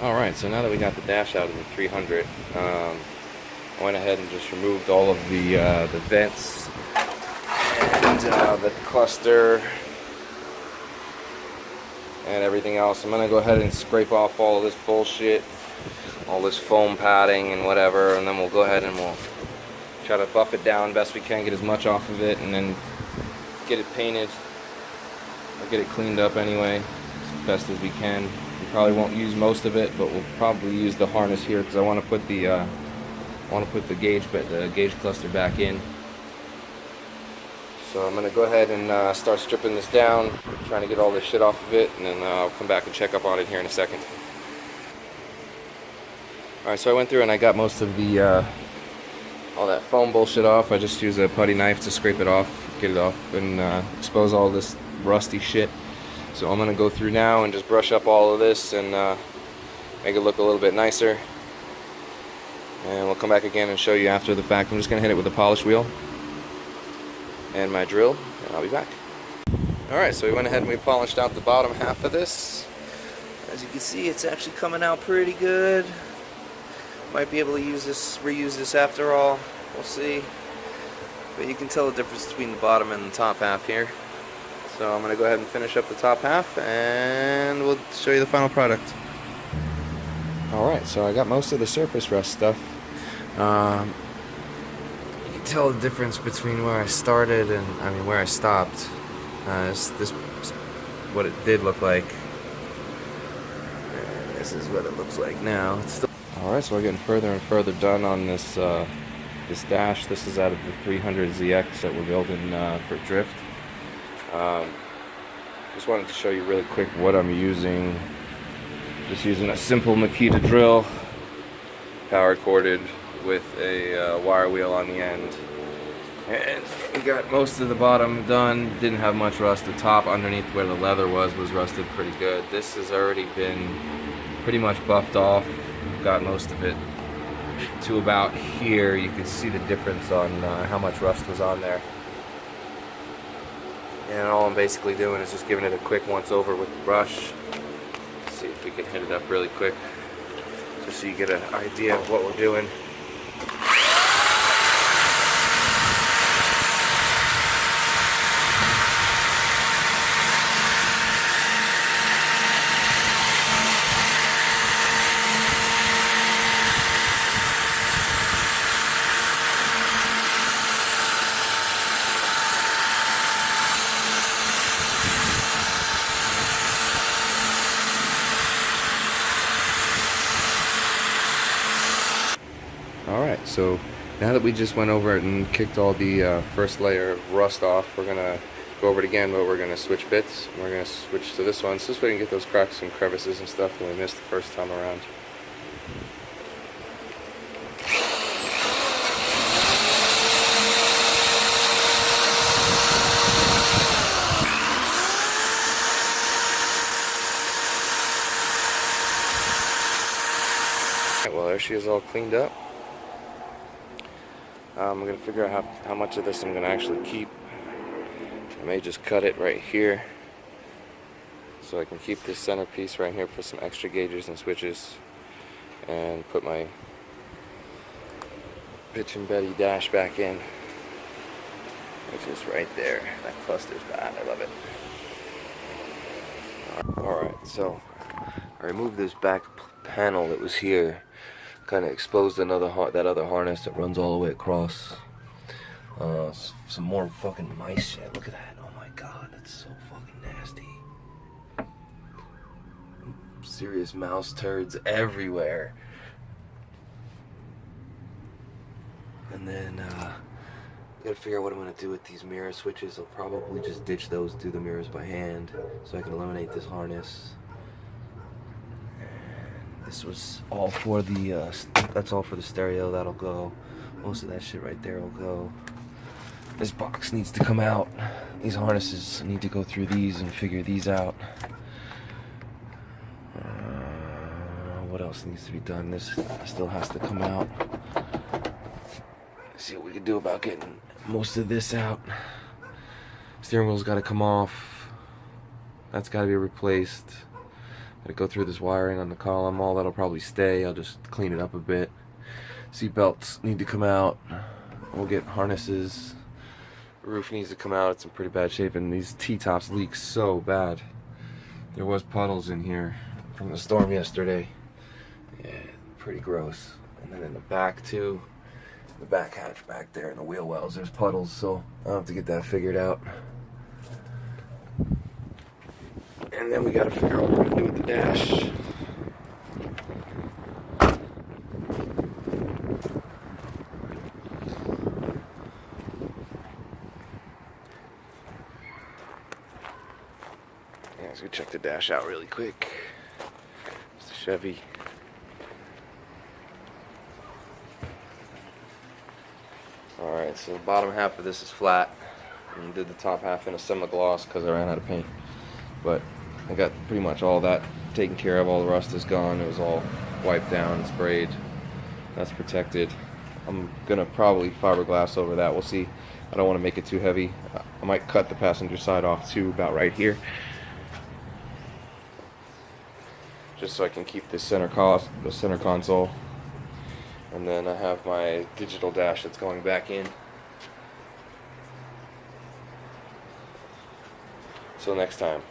Alright, so now that we got the dash out of the 300, I went ahead and just removed all of the vents and the cluster and everything else. I'm going to go ahead and scrape off all of this bullshit, all this foam padding and whatever, and then we'll go ahead and we'll try to buff it down best we can, get as much off of it, and then get it painted or get it cleaned up anyway as best as we can. We probably won't use most of it, but we'll probably use the harness here because I want to put the gauge cluster back in. So I'm going to go ahead and start stripping this down, trying to get all this shit off of it, and then I'll come back and check up on it here in a second. Alright, so I went through and I got most of the all that foam bullshit off. I just use a putty knife to scrape it off, get it off, and expose all this rusty shit. So I'm going to go through now and just brush up all of this and make it look a little bit nicer. And we'll come back again and show you after the fact. I'm just going to hit it with a polish wheel and my drill, and I'll be back. Alright, so we went ahead and we polished out the bottom half of this. As you can see, it's actually coming out pretty good. Might be able to reuse this after all. We'll see. But you can tell the difference between the bottom and the top half here. So I'm going to go ahead and finish up the top half and we'll show you the final product. Alright, so I got most of the surface rust stuff. You can tell the difference between where I started and where I stopped. This is what it did look like. And this is what it looks like now. Alright, so we're getting further and further done on this this dash. This is out of the 300ZX that we're building for drift. Just wanted to show you really quick what I'm using. Just using a simple Makita drill, power corded with a wire wheel on the end. And we got most of the bottom done. Didn't have much rust. The top underneath where the leather was rusted pretty good. This has already been pretty much buffed off. Got most of it to about here. You can see the difference on how much rust was on there. And all I'm basically doing is just giving it a quick once over with the brush. Let's see if we can hit it up really quick, just so you get an idea of what we're doing. Alright, so now that we just went over it and kicked all the first layer of rust off, we're going to go over it again, but we're going to switch bits. We're going to switch to this one, so this way we can get those cracks and crevices and stuff that we missed the first time around. Well, there she is, all cleaned up. I'm going to figure out how much of this I'm going to actually keep. I may just cut it right here so I can keep this centerpiece right here for some extra gauges and switches, and put my Bitch and Betty dash back in, which is right there. That cluster's bad. I love it. Alright, so I removed this back panel that was here. Kind of exposed that other harness that runs all the way across. Some more fucking mice shit. Look at that. Oh my god, that's so fucking nasty. Serious mouse turds everywhere. And then gotta figure out what I'm gonna do with these mirror switches. I'll probably just ditch those, do the mirrors by hand, so I can eliminate this harness. This was all for the, that's all for the stereo. That'll go. Most of that shit right there will go. This box needs to come out. These harnesses, I need to go through these and figure these out. What else needs to be done? This still has to come out. Let's see what we can do about getting most of this out. Steering wheel's got to come off. That's got to be replaced. Gotta go through this wiring on the column. All that'll probably stay. I'll just clean it up a bit. Seat belts need to come out. We'll get harnesses. The roof needs to come out. It's in pretty bad shape, and these T-tops leak so bad. There was puddles in here from the storm yesterday. Yeah, pretty gross. And then in the back too, the back hatch back there in the wheel wells, there's puddles, so I'll have to get that figured out. And then we gotta figure out what we're gonna do with the dash. Yeah, let's go check the dash out really quick. It's a Chevy. Alright, so the bottom half of this is flat. And did the top half in a semi-gloss because I ran out of paint. But I got pretty much all that taken care of. All the rust is gone. It was all wiped down and sprayed. That's protected. I'm gonna probably fiberglass over that. We'll see. I don't want to make it too heavy. I might cut the passenger side off too, about right here, just so I can keep the center console. And then I have my digital dash that's going back in. So next time.